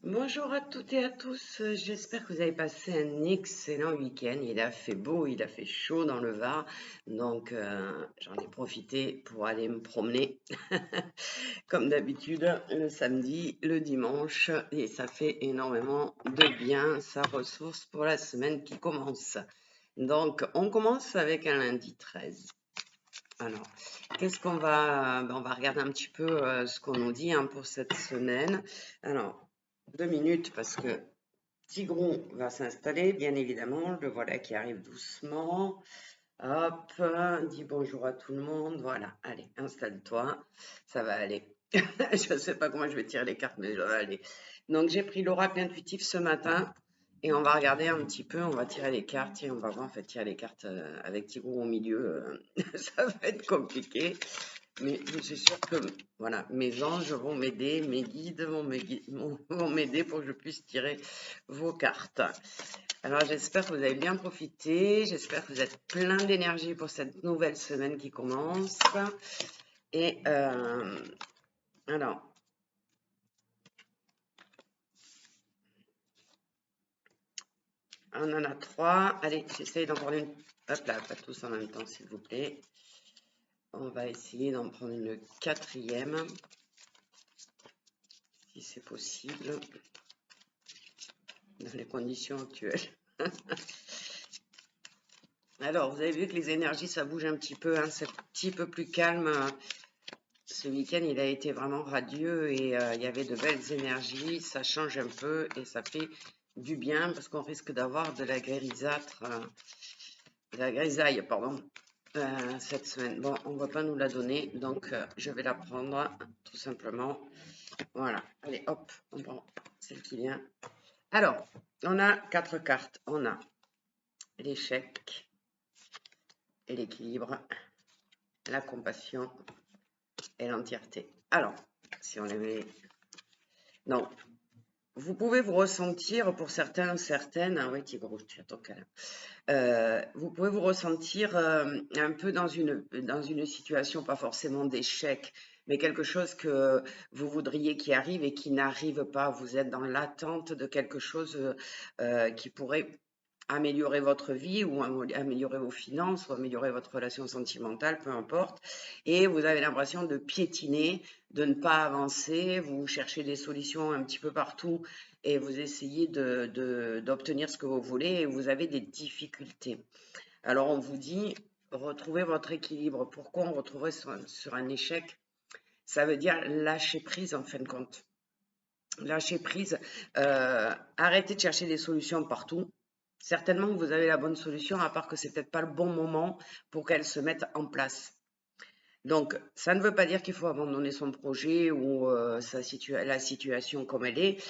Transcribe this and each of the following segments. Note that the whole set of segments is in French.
Bonjour à toutes et à tous, j'espère que vous avez passé un excellent week-end. Il a fait beau, il a fait chaud dans le Var, donc j'en ai profité pour aller me promener comme d'habitude le samedi, le dimanche, et ça fait énormément de bien, ça ressource pour la semaine qui commence. Donc on commence avec un lundi 13. Alors, qu'est-ce qu'on va... on va regarder un petit peu ce qu'on nous dit pour cette semaine. Alors, 2 minutes parce que Tigron va s'installer, bien évidemment. Le voilà qui arrive doucement. Hop, dis bonjour à tout le monde. Voilà, allez, installe-toi. Ça va aller. Je ne sais pas comment je vais tirer les cartes, mais ça va aller. Donc, j'ai pris l'oracle intuitif ce matin et on va regarder un petit peu. On va tirer les cartes et on va voir en fait tirer les cartes avec Tigron au milieu. Ça va être compliqué. Mais je suis sûre que voilà, mes anges vont m'aider, mes guides vont m'aider pour que je puisse tirer vos cartes. Alors j'espère que vous avez bien profité, j'espère que vous êtes plein d'énergie pour cette nouvelle semaine qui commence. Et alors, on en a 3. Allez, j'essaye d'en prendre une. Hop là, pas tous en même temps, s'il vous plaît. On va essayer d'en prendre une 4e, si c'est possible, dans les conditions actuelles. Alors, vous avez vu que les énergies, ça bouge un petit peu, c'est un petit peu plus calme. Ce week-end, il a été vraiment radieux et il y avait de belles énergies. Ça change un peu et ça fait du bien parce qu'on risque d'avoir de la grisaille, pardon, cette semaine. Bon, on ne va pas nous la donner, donc je vais la prendre tout simplement. Voilà, allez, hop, on prend celle qui vient. Alors, on a 4 cartes. On a l'échec et l'équilibre, la compassion et l'entièreté. Alors, si on les met... Donc, vous pouvez vous ressentir, pour certains, certaines, ah oui, Tigre, tu as ton câlin. Vous pouvez vous ressentir un peu dans une situation, pas forcément d'échec, mais quelque chose que vous voudriez qui arrive et qui n'arrive pas. Vous êtes dans l'attente de quelque chose qui pourrait améliorer votre vie ou améliorer vos finances ou améliorer votre relation sentimentale, peu importe. Et vous avez l'impression de piétiner, de ne pas avancer, vous cherchez des solutions un petit peu partout et vous essayez d'obtenir ce que vous voulez et vous avez des difficultés. Alors on vous dit, retrouvez votre équilibre. Pourquoi on retrouverait sur un échec? Ça veut dire lâcher prise en fin de compte. Lâcher prise, arrêtez de chercher des solutions partout. Certainement que vous avez la bonne solution, à part que c'est peut-être pas le bon moment pour qu'elle se mette en place. Donc, ça ne veut pas dire qu'il faut abandonner son projet ou la situation comme elle est.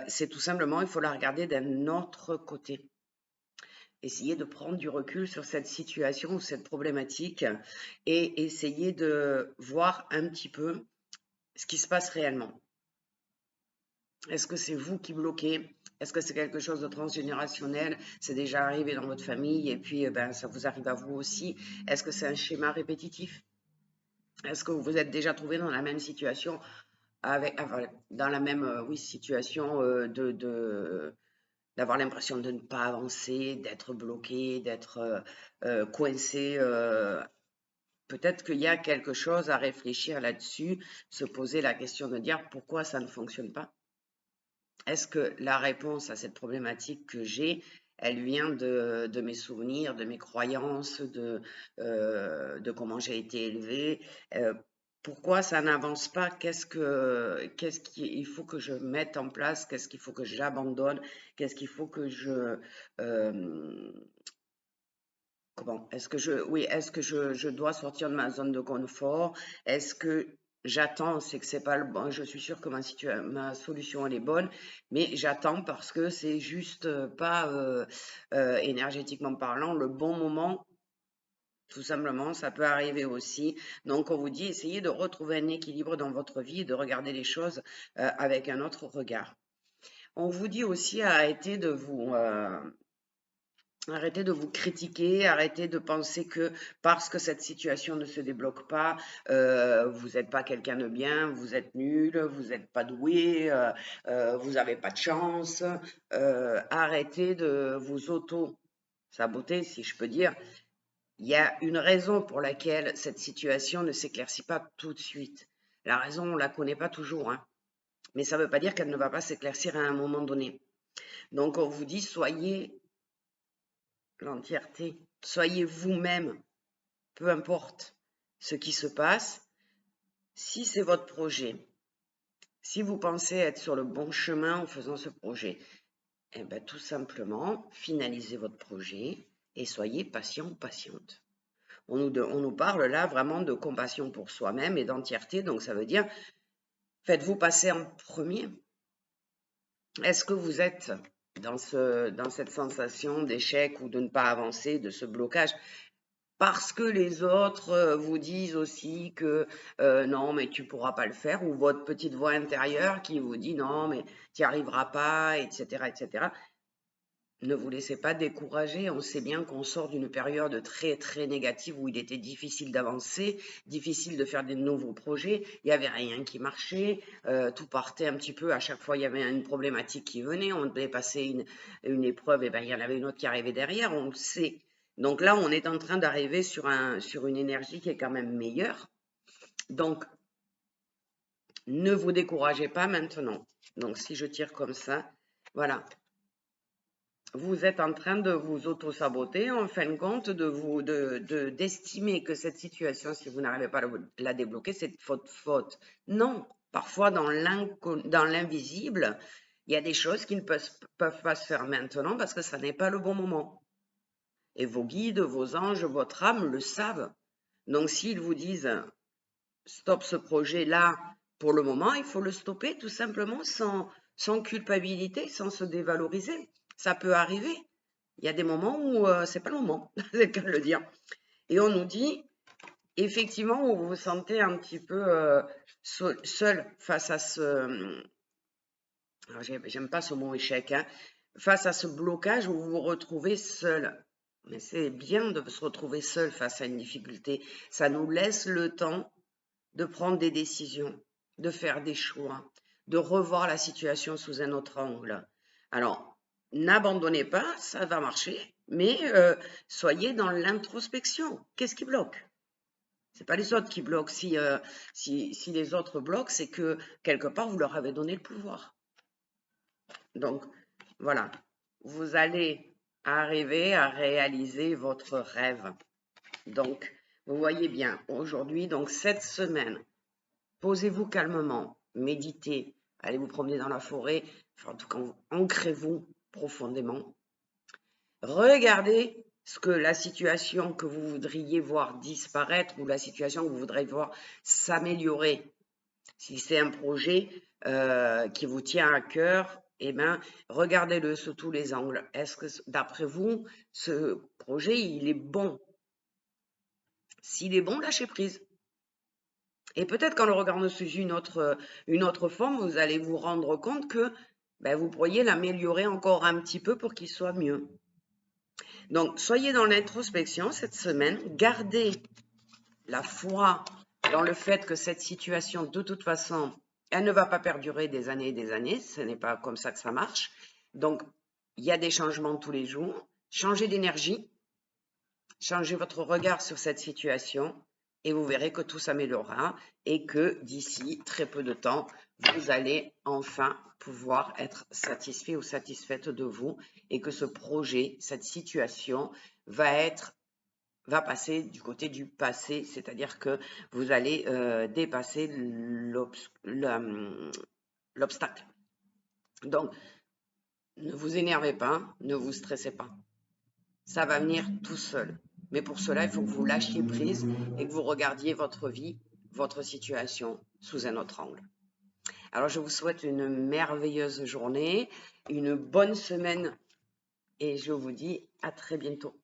C'est tout simplement, il faut la regarder d'un autre côté. Essayer de prendre du recul sur cette situation ou cette problématique et essayer de voir un petit peu ce qui se passe réellement. Est-ce que c'est vous qui bloquez? Est-ce que c'est quelque chose de transgénérationnel? C'est déjà arrivé dans votre famille et puis ça vous arrive à vous aussi. Est-ce que c'est un schéma répétitif? Est-ce que vous vous êtes déjà trouvé dans la même situation dans la même situation d'avoir l'impression de ne pas avancer, d'être bloqué, d'être coincé? Peut-être qu'il y a quelque chose à réfléchir là-dessus, se poser la question de dire pourquoi ça ne fonctionne pas. Est-ce que la réponse à cette problématique que j'ai, elle vient de mes souvenirs, de mes croyances, de comment j'ai été élevée? Pourquoi ça n'avance pas? Qu'est-ce qu'il faut que je mette en place? Qu'est-ce qu'il faut que j'abandonne? Qu'est-ce qu'il faut que euh, est-ce que je dois sortir de ma zone de confort? Est-ce que j'attends, c'est que c'est pas le bon, je suis sûre que ma solution elle est bonne, mais j'attends parce que c'est juste pas énergétiquement parlant le bon moment. Tout simplement, ça peut arriver aussi. Donc, on vous dit, essayez de retrouver un équilibre dans votre vie et de regarder les choses avec un autre regard. On vous dit aussi arrêtez de vous Arrêtez de vous critiquer, arrêtez de penser que parce que cette situation ne se débloque pas, vous n'êtes pas quelqu'un de bien, vous êtes nul, vous n'êtes pas doué, vous n'avez pas de chance. Arrêtez de vous auto-saboter, si je peux dire. Il y a une raison pour laquelle cette situation ne s'éclaircit pas tout de suite. La raison, on ne la connaît pas toujours, hein. Mais ça ne veut pas dire qu'elle ne va pas s'éclaircir à un moment donné. Donc, on vous dit, soyez l'entièreté. Soyez vous-même, peu importe ce qui se passe. Si c'est votre projet, si vous pensez être sur le bon chemin en faisant ce projet, eh bien, tout simplement, finalisez votre projet et soyez patient ou patiente. On nous parle là vraiment de compassion pour soi-même et d'entièreté, donc ça veut dire, faites-vous passer en premier. Est-ce que vous êtes dans cette sensation d'échec ou de ne pas avancer, de ce blocage? Parce que les autres vous disent aussi que non, mais tu ne pourras pas le faire, ou votre petite voix intérieure qui vous dit non, mais tu n'y arriveras pas, etc., etc. Ne vous laissez pas décourager. On sait bien qu'on sort d'une période très, très négative où il était difficile d'avancer, difficile de faire des nouveaux projets. Il n'y avait rien qui marchait. Tout partait un petit peu. À chaque fois, il y avait une problématique qui venait. On devait passer une épreuve, et ben, il y en avait une autre qui arrivait derrière. On le sait. Donc là, on est en train d'arriver sur une énergie qui est quand même meilleure. Donc, ne vous découragez pas maintenant. Donc, si je tire comme ça, voilà. Vous êtes en train de vous auto-saboter, en fin de compte, d'estimer que cette situation, si vous n'arrivez pas à la débloquer, c'est de votre faute. Non, parfois dans l'invisible, il y a des choses qui ne peuvent pas se faire maintenant parce que ça n'est pas le bon moment. Et vos guides, vos anges, votre âme le savent. Donc s'ils vous disent stop ce projet-là pour le moment, il faut le stopper tout simplement sans culpabilité, sans se dévaloriser. Ça peut arriver. Il y a des moments où c'est pas le moment, c'est le cas de le dire. Et on nous dit, effectivement, où vous vous sentez un petit peu seul face à ce... J'aime pas ce mot échec, hein, face à ce blocage où vous vous retrouvez seul. Mais c'est bien de se retrouver seul face à une difficulté. Ça nous laisse le temps de prendre des décisions, de faire des choix, de revoir la situation sous un autre angle. Alors, n'abandonnez pas, ça va marcher, mais soyez dans l'introspection. Qu'est-ce qui bloque? C'est pas les autres qui bloquent. Si les autres bloquent, c'est que quelque part, vous leur avez donné le pouvoir. Donc, voilà, vous allez arriver à réaliser votre rêve. Donc, vous voyez bien, aujourd'hui, donc cette semaine, posez-vous calmement, méditez, allez vous promener dans la forêt, enfin, en tout cas, ancrez-vous profondément. Regardez ce que la situation que vous voudriez voir disparaître ou la situation que vous voudriez voir s'améliorer. Si c'est un projet qui vous tient à cœur, eh bien, regardez-le sous tous les angles. Est-ce que, d'après vous, ce projet, il est bon? S'il est bon, lâchez prise. Et peut-être qu'en le regardant sous une autre forme, vous allez vous rendre compte que ben, vous pourriez l'améliorer encore un petit peu pour qu'il soit mieux. Donc, soyez dans l'introspection cette semaine. Gardez la foi dans le fait que cette situation, de toute façon, elle ne va pas perdurer des années et des années. Ce n'est pas comme ça que ça marche. Donc, il y a des changements tous les jours. Changez d'énergie. Changez votre regard sur cette situation et vous verrez que tout s'améliorera et que d'ici très peu de temps, vous allez enfin pouvoir être satisfait ou satisfaite de vous et que ce projet, cette situation va passer du côté du passé, c'est-à-dire que vous allez dépasser l'obstacle. Donc, ne vous énervez pas, ne vous stressez pas. Ça va venir tout seul. Mais pour cela, il faut que vous lâchiez prise et que vous regardiez votre vie, votre situation sous un autre angle. Alors, je vous souhaite une merveilleuse journée, une bonne semaine et je vous dis à très bientôt.